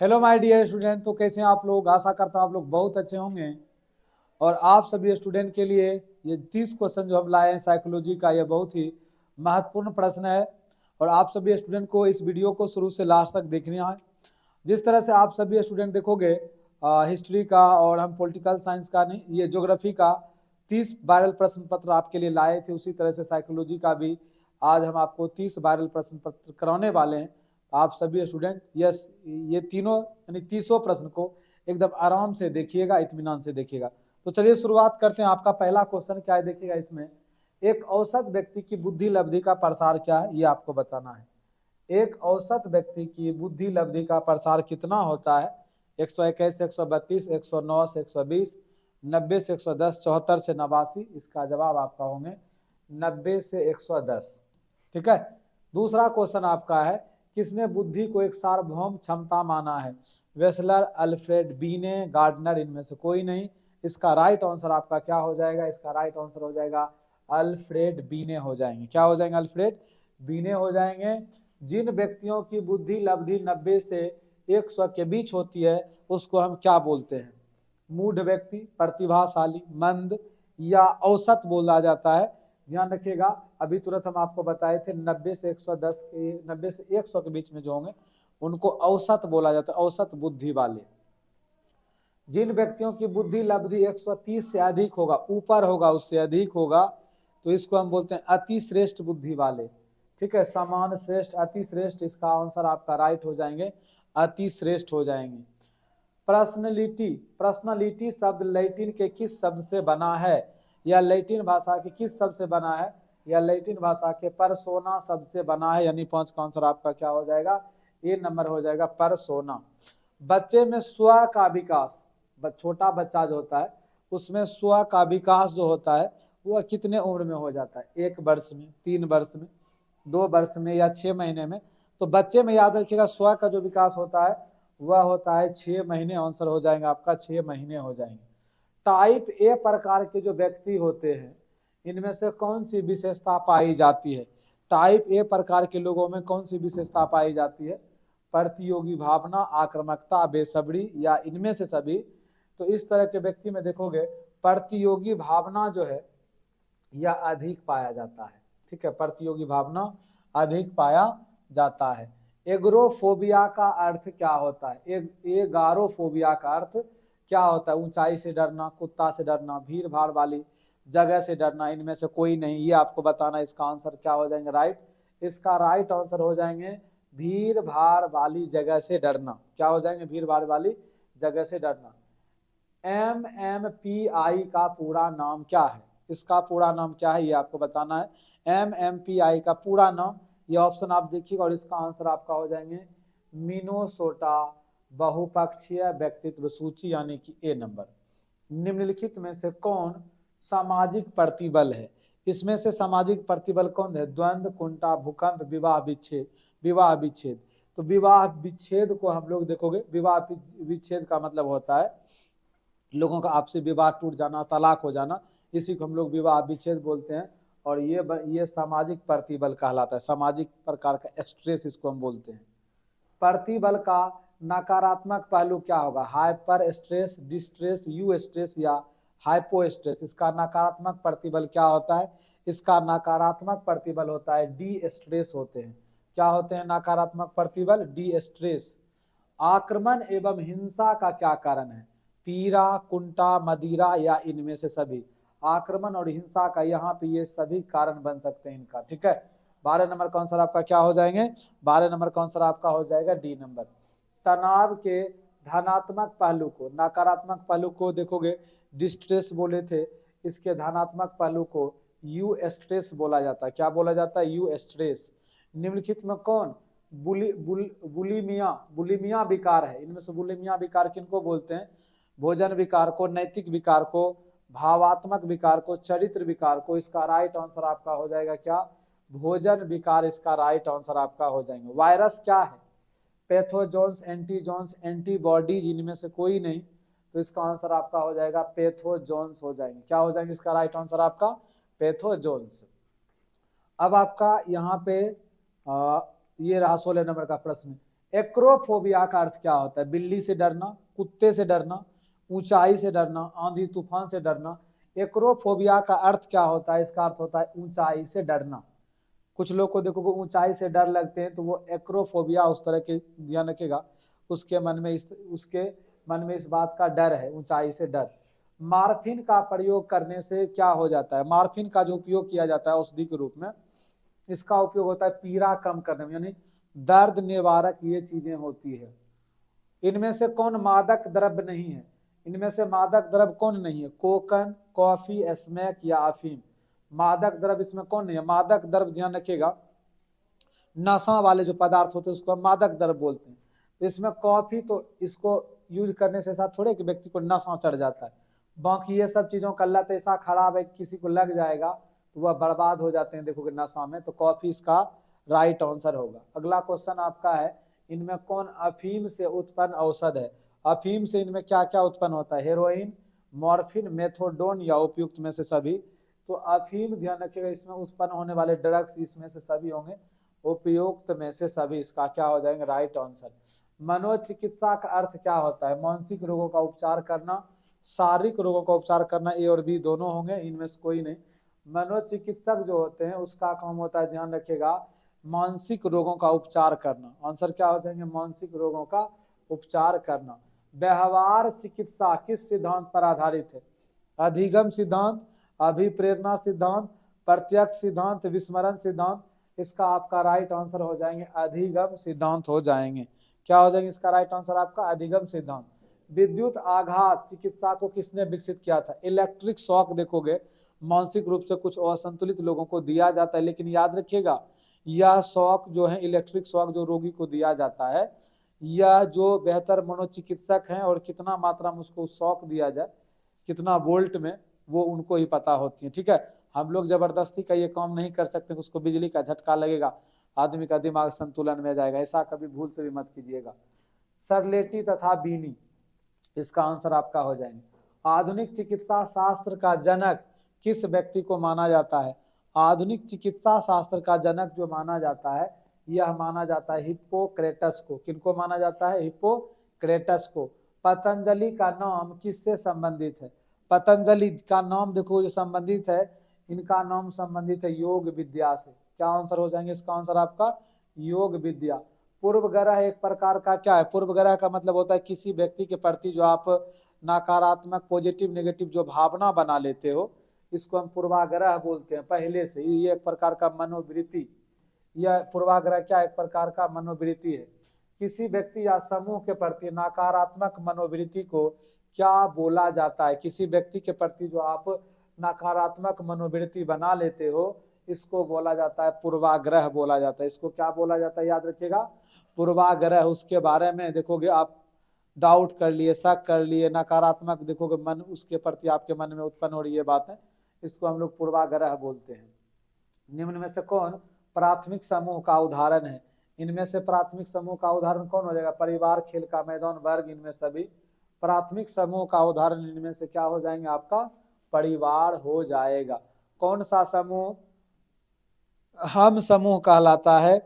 Hello my dear student. तो कैसे हैं आप लोग? आशा करता हूँ आप लोग बहुत अच्छे होंगे। और आप सभी स्टूडेंट के लिए ये 30 क्वेश्चन जो हम लाए हैं साइकोलॉजी का, ये बहुत ही महत्वपूर्ण प्रश्न है। और आप सभी स्टूडेंट को इस वीडियो को शुरू से लास्ट तक देखना है। जिस तरह से आप सभी स्टूडेंट देखोगे हिस्ट्री का और हम पॉलिटिकल साइंस का नहीं, ये ज्योग्राफी का 30 वायरल प्रश्न पत्र आपके लिए लाए थे, उसी तरह से साइकोलॉजी का भी आज हम आपको 30 वायरल प्रश्न पत्र कराने वाले हैं। आप सभी स्टूडेंट यस ये तीनों यानी 30 प्रश्न को एकदम आराम से देखिएगा, इत्मीनान से देखिएगा। तो चलिए शुरुआत करते हैं। आपका पहला क्वेश्चन क्या है देखिएगा। इसमें एक औसत व्यक्ति की बुद्धि लब्धि का प्रसार क्या है, ये आपको बताना है। एक औसत व्यक्ति की बुद्धि लब्धि का प्रसार कितना होता है? 121 से 132, 109 से 120, 90 से 110, 74 से 89। इसका जवाब आपका होंगे 90 से 110। ठीक है। दूसरा क्वेश्चन आपका है, किसने बुद्धि को एक सार्वभौम क्षमता माना है? वेस्लर, अल्फ्रेड, बीने, गार्डनर, इनमें से कोई नहीं। इसका राइट आंसर आपका क्या हो जाएगा? इसका राइट आंसर हो जाएगा अल्फ्रेड बीने हो जाएंगे। क्या हो जाएंगे? अल्फ्रेड बीने हो जाएंगे। जिन व्यक्तियों की बुद्धि लब्धि 90 से 100 के बीच होती है उसको हम क्या बोलते हैं? मूढ़ व्यक्ति, प्रतिभाशाली, मंद या औसत बोला जाता है। ध्यान रखिएगा, अभी तुरंत हम आपको बताए थे 90 से 110 के 90 से 100 के बीच में जो होंगे उनको औसत बोला जाता है, औसत बुद्धि वाले। जिन व्यक्तियों की बुद्धि लब्धि 130 से अधिक होगा, ऊपर होगा, उससे अधिक होगा, तो इसको हम बोलते हैं अति श्रेष्ठ बुद्धि वाले। ठीक है, समान, श्रेष्ठ, अति श्रेष्ठ, इसका आंसर आपका राइट हो जाएंगे, अति श्रेष्ठ हो जाएंगे। पर्सनैलिटी, पर्सनैलिटी शब्द लैटिन के किस शब्द से बना है? या लैटिन भाषा के किस शब्द से बना है? या लैटिन भाषा के परसोना शब्द से बना है? यानी 5 का आंसर आपका क्या हो जाएगा? ए नंबर हो जाएगा, परसोना। बच्चे में स्व का विकास, छोटा बच्चा जो होता है उसमें स्व का विकास जो होता है वह कितने उम्र में हो जाता है? 1 वर्ष में, 3 वर्ष में, 2 वर्ष में या 6 महीने में? तो बच्चे में याद रखिएगा स्व का जो विकास होता है वह होता है 6 महीने। आंसर हो जाएंगे आपका 6 महीने हो जाएंगे। टाइप ए प्रकार के जो व्यक्ति होते हैं इनमें से कौन सी विशेषता पाई जाती है? टाइप ए प्रकार के लोगों में कौन सी विशेषता पाई जाती है? प्रतियोगी भावना, आक्रामकता, बेसब्री या इनमें से सभी? तो इस तरह के व्यक्ति में देखोगे प्रतियोगी भावना जो है यह अधिक पाया जाता है। ठीक है, प्रतियोगी भावना अधिक पाया जाता है। एग्रोफोबिया का अर्थ क्या होता है? एगारोफोबिया का अर्थ क्या होता है? ऊंचाई से डरना, कुत्ता से डरना, भीड़ भाड़ वाली जगह से डरना, इनमें से कोई नहीं। ये आपको बताना, इसका आंसर क्या हो जाएंगे? राइट। इसका राइट आंसर हो जाएंगे भीड़ भाड़ वाली जगह से डरना। क्या हो जाएंगे? भीड़ भाड़ वाली जगह से डरना। MMPI का पूरा नाम क्या है? इसका पूरा नाम क्या है ये आपको बताना है। MMPI का पूरा नाम, ये ऑप्शन आप देखिएगा और इसका आंसर आपका हो जाएंगे मिनेसोटा बहुपक्षीय व्यक्तित्व सूची, यानी कि ए नंबर। निम्नलिखित में से कौन सामाजिक प्रतिबल है? इसमें से सामाजिक प्रतिबल कौन है? द्वंद्व, कुंठा, भूकंप, विवाह विच्छेद। विवाह विच्छेद, तो विवाह विच्छेद को हम लोग देखोगे, विवाह विच्छेद का मतलब होता है लोगों का आपसी विवाह टूट जाना, तलाक हो जाना, इसी को हम लोग विवाह विच्छेद बोलते हैं। और ये सामाजिक प्रतिबल कहलाता है, सामाजिक प्रकार का स्ट्रेस इसको हम बोलते हैं। प्रतिबल का नकारात्मक पहलू क्या होगा? Hyper stress, distress, you stress या हाइपो स्ट्रेस। इसका नकारात्मक प्रतिबल क्या होता है? इसका नकारात्मक प्रतिबल होता है डी स्ट्रेस होते हैं। क्या होते हैं नकारात्मक प्रतिबल? D stress. आक्रमण एवं हिंसा का क्या कारण है? पीड़ा, कुंठा, मदिरा या इनमें से सभी? आक्रमण और हिंसा का यहाँ पे ये सभी कारण बन सकते हैं इनका। ठीक है, 12 नंबर का आंसर आपका क्या हो जाएंगे? 12 नंबर का आंसर आपका हो जाएगा डी नंबर। तनाव के धनात्मक पहलू को, नकारात्मक पहलू को देखोगे डिस्ट्रेस बोले थे, इसके धनात्मक पहलू को यू स्ट्रेस बोला जाता है। क्या बोला जाता है? You stress. निम्नलिखित में कौन बुलिमिया विकार है? इनमें से बुलिमिया विकार किनको बोलते हैं? भोजन विकार को, नैतिक विकार को, भावात्मक विकार को, चरित्र विकार को। इसका राइट आंसर आपका हो जाएगा क्या? भोजन विकार इसका राइट आंसर आपका हो जाएंगे। वायरस क्या है? पैथोजोन्स, एंटीजोन्स, एंटीबॉडीज, इनमें से कोई नहीं। तो इसका आंसर आपका हो जाएगा पैथोजोन्स हो जाएंगे। क्या हो जाएंगे? इसका राइट आंसर आपका पैथोजोन्स। अब आपका यहाँ पे ये रहा 16 नंबर का प्रश्न। एक्रोफोबिया का अर्थ क्या होता है? बिल्ली से डरना, कुत्ते से डरना, ऊंचाई से डरना, आंधी तूफान से डरना। एक्रोफोबिया का अर्थ क्या होता है? इसका अर्थ होता है ऊंचाई से डरना। कुछ लोग को देखो ऊंचाई से डर लगते हैं तो वो एक्रोफोबिया उस तरह के, ध्यान रखेगा, उसके मन में इस बात का डर है, ऊंचाई से डर। मार्फिन का प्रयोग करने से क्या हो जाता है? मार्फिन का जो उपयोग किया जाता है औषधि के रूप में, इसका उपयोग होता है पीड़ा कम करने में, यानी दर्द निवारक ये चीजें होती है। इनमें से कौन मादक द्रव्य नहीं है? इनमें से मादक द्रव्य कौन नहीं है? कोकन, कॉफी, स्मैक या अफीम। मादक द्रव्य इसमें कौन नहीं है? मादक द्रव्य ध्यान रखिएगा, नशा वाले जो पदार्थ होते हैं उसको हम मादक द्रव्य बोलते हैं। तो इसमें कॉफी, तो इसको यूज करने से ऐसा थोड़े कि व्यक्ति को नशा चढ़ जाता है। बाकी ये सब चीजों का लत ऐसा खराब है, किसी को लग जाएगा तो वह बर्बाद हो जाते हैं देखोगे नशा में। तो कॉफी इसका राइट आंसर होगा। अगला क्वेश्चन आपका है, इनमें कौन अफीम से उत्पन्न औषध है? अफीम से इनमें क्या क्या उत्पन्न होता है? हेरोइन, मॉर्फिन, मेथोडोन या उपयुक्त में से सभी? तो अफीम ध्यान रखिएगा, इसमें उत्पन्न होने वाले ड्रग्स इसमें से सभी होंगे उपयुक्त में से सभी। इसका क्या हो जाएंगे? Right answer. मनोचिकित्सा का अर्थ क्या होता है? मानसिक रोगों का उपचार करना, शारीरिक रोगों का उपचार करना। ए और बी दोनों होंगे, इनमें से कोई नहीं। मनोचिकित्सक जो होते हैं उसका काम होता है, ध्यान रखिएगा, मानसिक रोगों का उपचार करना। आंसर क्या हो जाएंगे? मानसिक रोगों का उपचार करना। व्यवहार चिकित्सा किस सिद्धांत पर आधारित है? अधिगम सिद्धांत, अभिप्रेरणा सिद्धांत, प्रत्यक्ष सिद्धांत, विस्मरण सिद्धांत। इसका आपका राइट आंसर हो जाएंगे अधिगम सिद्धांत हो जाएंगे। क्या हो जाएंगे इसका राइट आंसर आपका? अधिगम सिद्धांत। विद्युत आघात चिकित्सा को किसने विकसित किया था? इलेक्ट्रिक शॉक देखोगे मानसिक रूप से कुछ असंतुलित लोगों को दिया जाता है, लेकिन याद रखिएगा यह शॉक जो है, इलेक्ट्रिक शॉक जो रोगी को दिया जाता है, यह जो बेहतर मनोचिकित्सक हैं और कितना मात्रा में उसको शॉक दिया जाए, कितना वोल्ट में, वो उनको ही पता होती है। ठीक है, हम लोग जबरदस्ती का ये काम नहीं कर सकते, उसको बिजली का झटका लगेगा, आदमी का दिमाग संतुलन में जाएगा, ऐसा कभी भूल से भी मत कीजिएगा। सरलेटी तथा बीनी, इसका आंसर आपका हो जाएंगे। आधुनिक चिकित्सा शास्त्र का जनक किस व्यक्ति को माना जाता है? आधुनिक चिकित्सा शास्त्र का जनक जो माना जाता है, यह माना जाता है हिप्पोक्रेटस को। किनको माना जाता है? हिप्पोक्रेटस को। पतंजलि का नाम किससे संबंधित है? पतंजलि का नाम देखो जो संबंधित है, इनका नाम संबंधित है योग विद्या से। क्या आंसर हो जाएंगे इसका? आंसर आपका योग विद्या। पूर्व ग्रह एक प्रकार का क्या है? पूर्व ग्रह का मतलब होता है किसी व्यक्ति के प्रति जो आप नकारात्मक, पॉजिटिव नेगेटिव जो भावना बना लेते हो, इसको हम पूर्वाग्रह बोलते हैं पहले से। ये एक प्रकार का मनोवृत्ति, यह पूर्वाग्रह क्या? एक प्रकार का मनोवृत्ति है। किसी व्यक्ति या समूह के प्रति नकारात्मक मनोवृत्ति को क्या बोला जाता है? किसी व्यक्ति के प्रति जो आप नकारात्मक मनोवृत्ति बना लेते हो, इसको बोला जाता है पूर्वाग्रह बोला जाता है। इसको क्या बोला जाता है? याद रखिएगा, पूर्वाग्रह। उसके बारे में देखोगे आप डाउट कर लिए, शक कर लिए, नकारात्मक देखोगे मन उसके प्रति आपके मन में उत्पन्न हो रही है बात है, इसको हम लोग पूर्वाग्रह बोलते हैं। निम्न में से कौन प्राथमिक समूह का उदाहरण है? इनमें से प्राथमिक समूह का उदाहरण कौन हो जाएगा? परिवार, खेल का मैदान, वर्ग, इनमें सभी प्राथमिक समूह का उदाहरण इनमें से क्या हो जाएंगे? आपका परिवार हो जाएगा। कौन सा समूह हम समूह कहलाता है,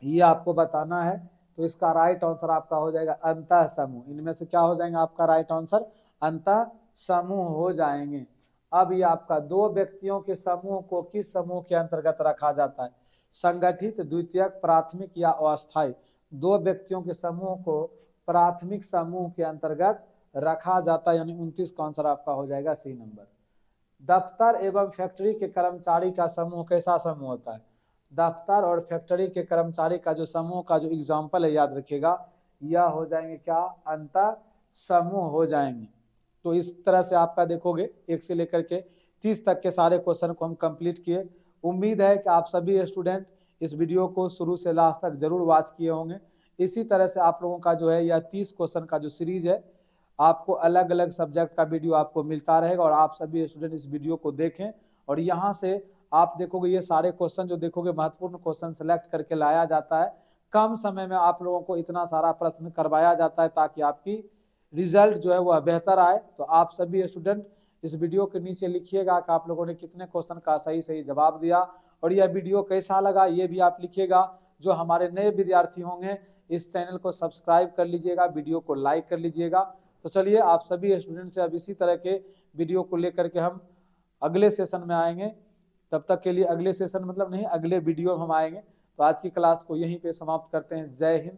ये आपको बताना है। तो इसका राइट आंसर आपका हो जाएगा अंतः समूह। इनमें से क्या हो जाएंगे? आपका राइट आंसर अंतः समूह हो जाएंगे। अब ये आपका दो व्यक्तियों के समूह को किस समूह के अंतर्गत रखा जाता है? संगठित, द्वितीयक, प्राथमिक या अस्थायी? दो व्यक्तियों के समूह को प्राथमिक समूह के अंतर्गत रखा जाता है, यानी 29 का आंसर आपका हो जाएगा सी नंबर। दफ्तर एवं फैक्ट्री के कर्मचारी का समूह कैसा समूह होता है? दफ्तर और फैक्ट्री के कर्मचारी का जो समूह का जो एग्जाम्पल है, याद रखिएगा, यह हो जाएंगे क्या? अंतः समूह हो जाएंगे। तो इस तरह से आपका देखोगे 1 से लेकर के 30 तक के सारे क्वेश्चन को हम कंप्लीट किए। उम्मीद है कि आप सभी स्टूडेंट इस वीडियो को शुरू से लास्ट तक जरूर वॉच किए होंगे। इसी तरह से आप लोगों का जो है यह 30 क्वेश्चन का जो सीरीज है, आपको अलग अलग सब्जेक्ट का वीडियो आपको मिलता रहेगा, और आप सभी स्टूडेंट इस वीडियो को देखें। और यहाँ से आप देखोगे ये सारे क्वेश्चन जो देखोगे महत्वपूर्ण क्वेश्चन सेलेक्ट करके लाया जाता है। कम समय में आप लोगों को इतना सारा प्रश्न करवाया जाता है ताकि आपकी रिजल्ट जो है वह बेहतर आए। तो आप सभी स्टूडेंट इस वीडियो के नीचे लिखिएगा कि आप लोगों ने कितने क्वेश्चन का सही सही जवाब दिया, और यह वीडियो कैसा लगा ये भी आप लिखिएगा। जो हमारे नए विद्यार्थी होंगे इस चैनल को सब्सक्राइब कर लीजिएगा, वीडियो को लाइक कर लीजिएगा। तो चलिए आप सभी स्टूडेंट से अब इसी तरह के वीडियो को लेकर के हम अगले सेशन में आएंगे। तब तक के लिए अगले सेशन मतलब नहीं, अगले वीडियो में हम आएंगे। तो आज की क्लास को यहीं पे समाप्त करते हैं। जय हिंद,